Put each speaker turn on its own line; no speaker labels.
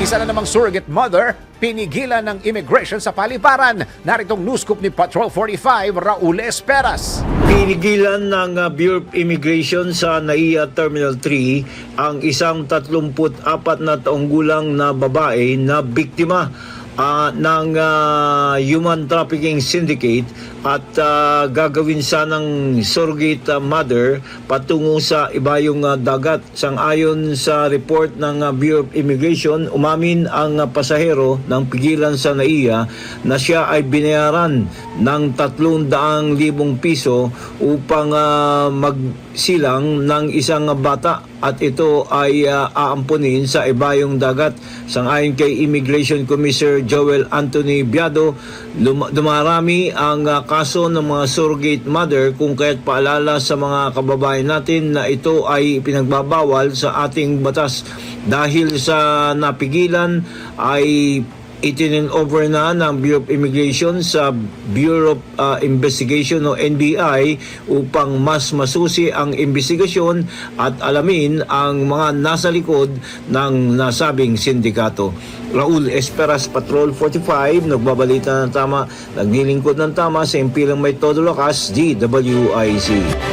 Isa na namang surrogate mother, pinigilan ng immigration sa paliparan. Naritong news scoop ni Patrol 45, Raul Esperas.
Pinigilan ng Bureau of Immigration sa NAIA Terminal 3 ang isang 34 na taong gulang na babae na biktima ng human trafficking syndicate at gagawin sanang surrogate mother patungo sa ibayong dagat. Sang-ayon sa report ng Bureau of Immigration, umamin ang pasahero ng pigilan sa NAIA na siya ay binayaran ng 300,000 piso upang magsilang ng isang bata at ito ay aampunin sa ibayong dagat. Sang-ayon kay Immigration Commissioner Joel Anthony Biado, dumarami ang kaso ng mga surrogate mother, kung kaya't paalala sa mga kababayan natin na ito ay pinagbabawal sa ating batas. Dahil sa napigilan ay itinin over na ng Bureau of Immigration sa Bureau of Investigation o NBI upang mas masusi ang investigasyon at alamin ang mga nasa likod ng nasabing sindikato. Raul Esperas, Patrol 45, nagbabalita ng tama, naglilingkod ng tama sa impilang may todo lakas, DWIC.